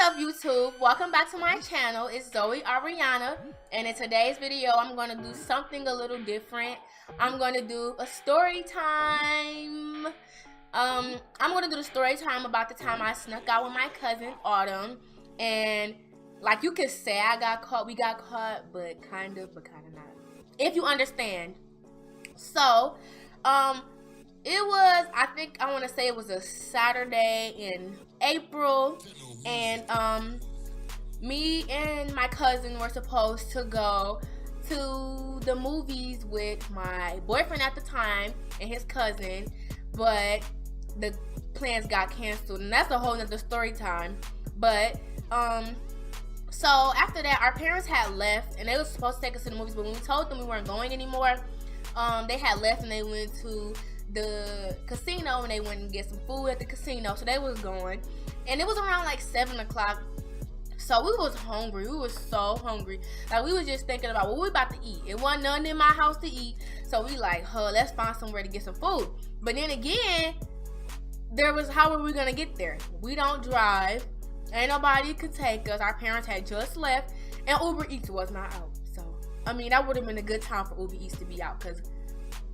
up, YouTube? Welcome back to my channel. It's Zoe Ariana, and in today's video I'm going to do something a little different. I'm going to do a story time. I'm going to do the story time about the time I snuck out with my cousin Autumn, and like you could say I got caught, we got caught, but kind of not, if you understand. So it was, I want to say it was a Saturday in April, and me and my cousin were supposed to go to the movies with my boyfriend at the time and his cousin, but the plans got canceled, and that's a whole nother story time. But so after that, our parents had left, and they were supposed to take us to the movies, but when we told them we weren't going anymore, they had left and they went to the casino, and they went and get some food at the casino. So they was going, and it was around like 7 o'clock. So we was hungry. We was so hungry. Like, we was just thinking about what we about to eat. It wasn't nothing in my house to eat. So we like, let's find somewhere to get some food. But then again, there was, how were we gonna get there? We don't drive. Ain't nobody could take us. Our parents had just left, and Uber Eats was not out. So, I mean, that would have been a good time for Uber Eats to be out, because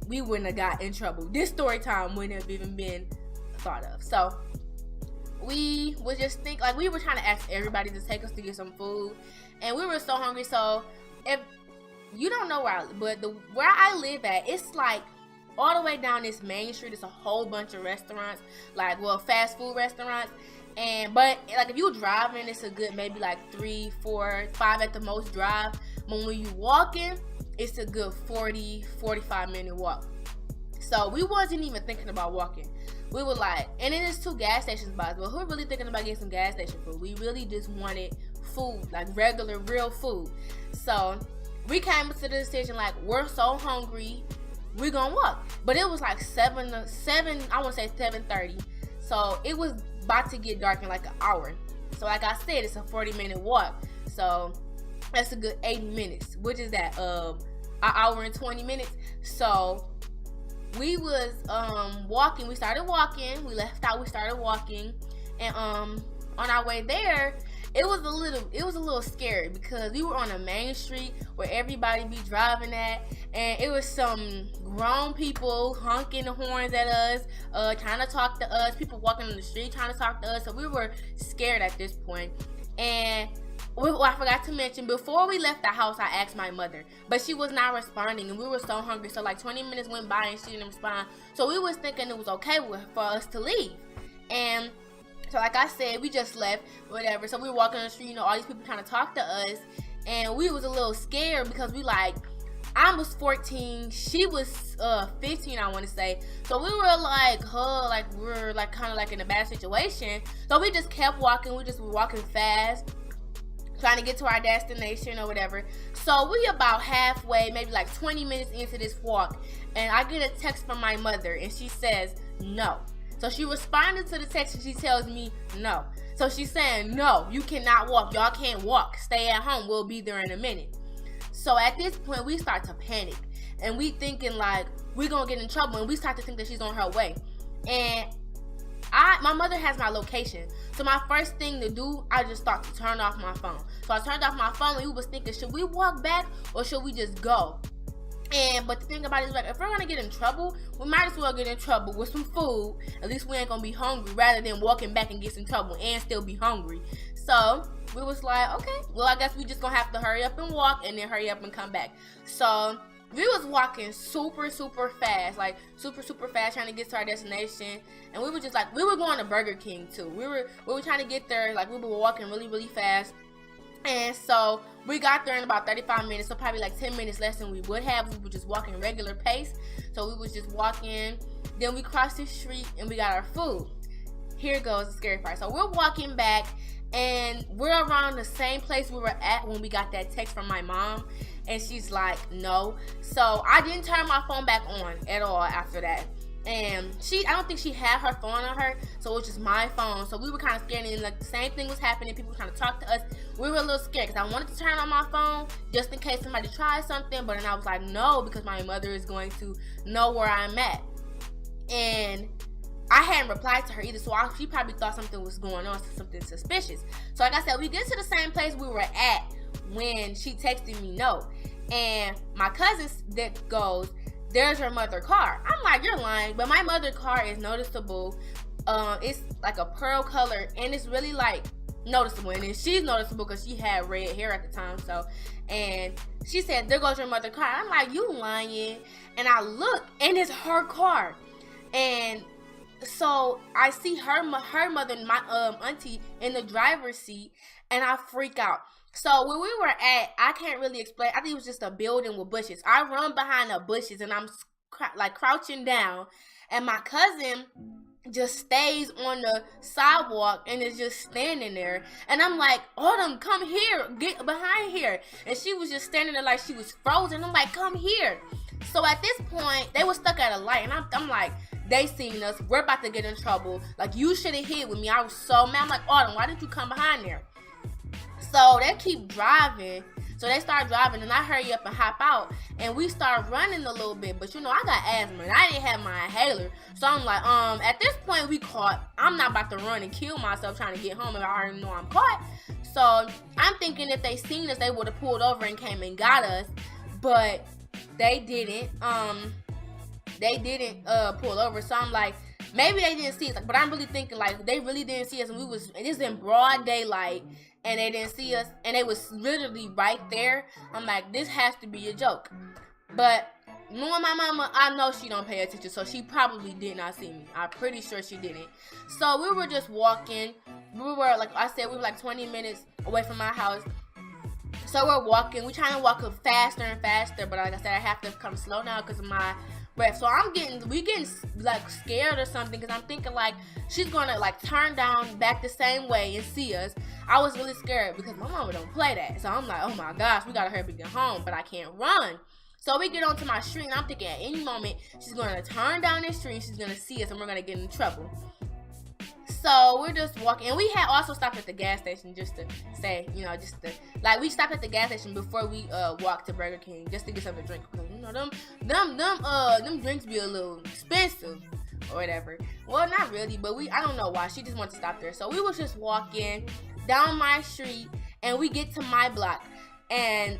we wouldn't have got in trouble. This story time wouldn't have even been thought of. So we would just think, like, we were trying to ask everybody to take us to get some food, and we were so hungry. So if you don't know where I live, but where I live at, it's like all the way down this main street. It's a whole bunch of restaurants, like, well, fast food restaurants. But like, if you driving, it's a good maybe like 3, 4, 5 at the most drive. But when you walking, it's a good 40-45 minute walk. So we wasn't even thinking about walking. We were like, and it is 2 gas stations by us. Well, who really thinking about getting some gas station food? We really just wanted food, like regular, real food. So we came to the decision, like, we're so hungry, we're gonna walk. But it was like 7, I want to say 7:30. So it was about to get dark in like an hour. So like I said, it's a 40-minute walk. So that's a good 8 minutes, which is that an hour and 20 minutes. So we was walking. We started walking. We left out. We started walking, and on our way there, it was a little scary, because we were on a main street where everybody be driving at, and it was some grown people honking the horns at us, trying to talk to us. People walking on the street trying to talk to us. So we were scared at this point. And I forgot to mention, before we left the house, I asked my mother, but she was not responding, and we were so hungry. So like 20 minutes went by and she didn't respond. So we was thinking it was okay for us to leave. And so like I said, we just left, whatever. So we were walking on the street, all these people trying to talk to us, and we was a little scared, because we like, I was 14, she was 15, I want to say. So we were like, we're like kind of like in a bad situation. So we just kept walking. We just were walking fast, trying to get to our destination or whatever. So we about halfway, maybe like 20 minutes into this walk, and I get a text from my mother, and she says no. So she responded to the text, and she tells me no. So she's saying, no, you cannot walk. Y'all can't walk. Stay at home. We'll be there in a minute. So at this point, we start to panic, and we thinking like, we're gonna get in trouble, and we start to think that she's on her way. And my mother has my location. So my first thing to do, I just start to turn off my phone. So I turned off my phone, and we was thinking, should we walk back or should we just go? But the thing about it is, like, if we're gonna get in trouble, we might as well get in trouble with some food. At least we ain't gonna be hungry, rather than walking back and get in trouble and still be hungry. So we was like, okay, well, I guess we just gonna have to hurry up and walk, and then hurry up and come back. So we was walking super fast, like super fast, trying to get to our destination. And we were just like, we were going to Burger King too. We were trying to get there, like, we were walking really fast. And so we got there in about 35 minutes, so probably like 10 minutes less than we would have. We were just walking regular pace. So we was just walking. Then we crossed the street and we got our food. Here goes the scary part. So we're walking back, and we're around the same place we were at when we got that text from my mom. And she's like, no. So I didn't turn my phone back on at all after that. And I don't think she had her phone on her, so it was just my phone. So we were kind of scared, and like the same thing was happening. People were trying to talk to us. We were a little scared, because I wanted to turn on my phone just in case somebody tried something, but then I was like, no, because my mother is going to know where I'm at. And I hadn't replied to her either, so she probably thought something was going on, something suspicious. So like I said, we get to the same place we were at when she texted me no. And my cousin that goes, there's her mother's car. I'm like, you're lying. But my mother's car is noticeable. It's like a pearl color, and it's really like noticeable. And then she's noticeable because she had red hair at the time. So, and she said, there goes your mother's car. I'm like, you lying. And I look, and it's her car. And so I see her mother and my auntie in the driver's seat, and I freak out. So where we were at, I can't really explain. I think it was just a building with bushes. I run behind the bushes, and I'm like crouching down, and my cousin just stays on the sidewalk and is just standing there. And I'm like, Autumn, come here, get behind here. And she was just standing there like she was frozen. I'm like, come here. So at this point, they were stuck at a light, and I'm like, they seen us. We're about to get in trouble. Like, you should have hit with me. I was so mad. I'm like, Autumn, why didn't you come behind there? So they keep driving. So they start driving, and I hurry up and hop out, and we start running a little bit. But you know, I got asthma, and I didn't have my inhaler. So I'm like, at this point we caught. I'm not about to run and kill myself trying to get home if I already know I'm caught. So I'm thinking if they seen us, they would have pulled over and came and got us. But they didn't. They didn't pull over. So I'm like, maybe they didn't see us. But I'm really thinking like they really didn't see us, and it's in broad daylight, and they didn't see us, and they was literally right there. I'm like, this has to be a joke. But knowing my mama, I know she don't pay attention, so she probably did not see me. I'm pretty sure she didn't. So we were just walking. We were, like I said, we were like 20 minutes away from my house. So we're walking. We're trying to walk up faster and faster, but like I said, I have to come slow down because of my breath. So we getting like scared or something, because I'm thinking like she's gonna like turn down back the same way and see us. I was really scared because my mama don't play that. So I'm like, oh my gosh, we gotta hurry up and get home, but I can't run. So we get onto my street, and I'm thinking at any moment she's gonna turn down the street, she's gonna see us, and we're gonna get in trouble. So we're just walking, and we had also stopped at the gas station just to say, you know, we stopped at the gas station before we walked to Burger King just to get something to drink, because you know them drinks be a little expensive or whatever. Well, not really, but I don't know why, she just wanted to stop there. So we was just walking down my street, and we get to my block, and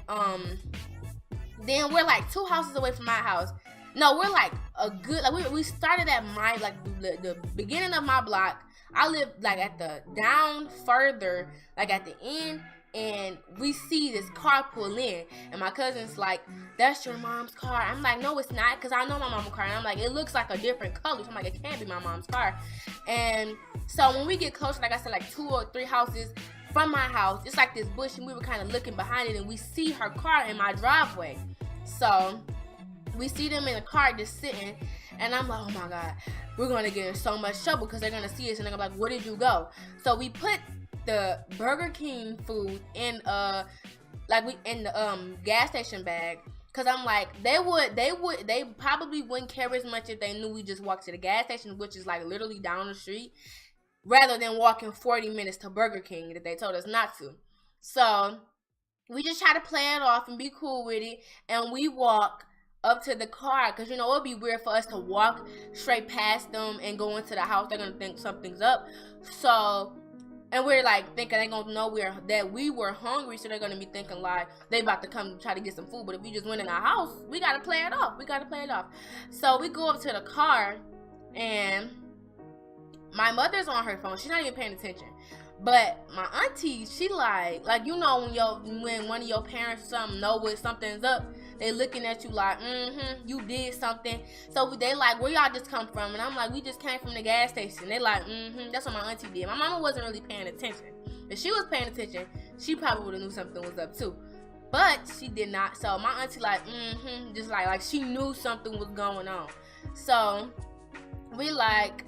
then we're like 2 houses away from my house. No, we're like a good, like we started at my, like the beginning of my block. I live like at the down further, like at the end, and we see this car pull in, and my cousin's like, that's your mom's car. I'm like, no, it's not, because I know my mom's car, and I'm like, it looks like a different color. So I'm like, it can't be my mom's car. And so when we get closer, like I said, like 2 or 3 houses from my house, it's like this bush, and we were kind of looking behind it, and we see her car in my driveway. So we see them in the car just sitting, and I'm like, oh my God, we're going to get in so much trouble because they're going to see us, and they're going to be like, where did you go? So we put the Burger King food in the gas station bag, because I'm like, they probably wouldn't care as much if they knew we just walked to the gas station, which is like literally down the street, rather than walking 40 minutes to Burger King that they told us not to. So we just try to play it off and be cool with it, and we walk up to the car, because you know it'd be weird for us to walk straight past them and go into the house. They're gonna think something's up. So, and we're like thinking they gonna know that we were hungry, so they're gonna be thinking like they about to come try to get some food. But if we just went in our house, we gotta play it off. So we go up to the car, and my mother's on her phone. She's not even paying attention. But my auntie, she like you know when one of your parents or something know what something's up, they looking at you like, you did something. So they like, where y'all just come from? And I'm like, we just came from the gas station. They like, that's what my auntie did. My mama wasn't really paying attention. If she was paying attention, she probably would have knew something was up too. But she did not. So my auntie like, just like she knew something was going on. So we like,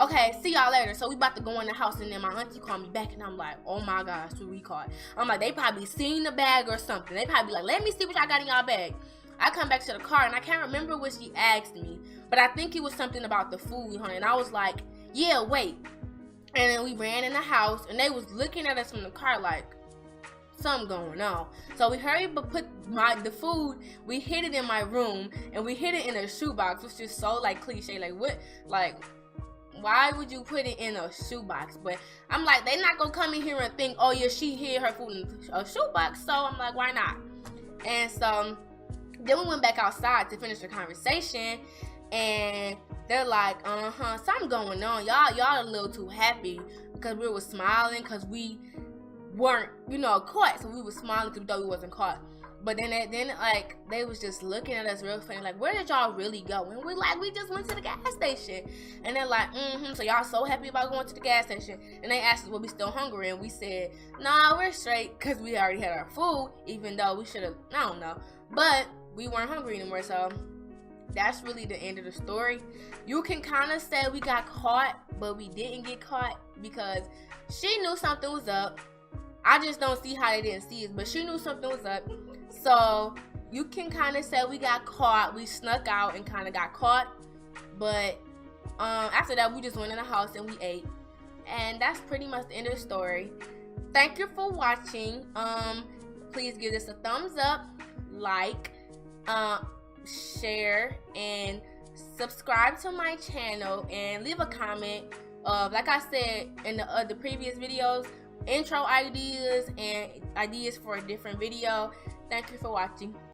okay, see y'all later. So we about to go in the house, and then my auntie called me back, and I'm like, oh my gosh, who we caught? I'm like, they probably seen the bag or something. They probably like, let me see what y'all got in y'all bag. I come back to the car, and I can't remember what she asked me, but I think it was something about the food, honey. And I was like, yeah, wait. And then we ran in the house, and they was looking at us from the car like, something going on. So we hurried but put the food, we hid it in my room, and we hid it in a shoebox, which is so like cliche. Like what, like why would you put it in a shoebox? But I'm like, they not gonna come in here and think, oh yeah, she hid her food in a shoebox. So I'm like, why not? And so then we went back outside to finish the conversation, and they're like, something going on. Y'all a little too happy, because we were smiling because we weren't, caught. So we were smiling because we thought we wasn't caught. But then like, they was just looking at us real funny, like, where did y'all really go? And we're like, we just went to the gas station. And they're like, so y'all so happy about going to the gas station? And they asked us, well, we still hungry? And we said, nah, we're straight, because we already had our food, even though we should have, I don't know. But we weren't hungry anymore, so that's really the end of the story. You can kind of say we got caught, but we didn't get caught, because she knew something was up. I just don't see how they didn't see it, but she knew something was up. So you can kind of say we got caught. We snuck out and kind of got caught. But after that, we just went in the house and we ate. And that's pretty much the end of the story. Thank you for watching. Please give this a thumbs up, like, share, and subscribe to my channel, and leave a comment of, like I said in the previous videos, intro ideas and ideas for a different video. Thank you for watching.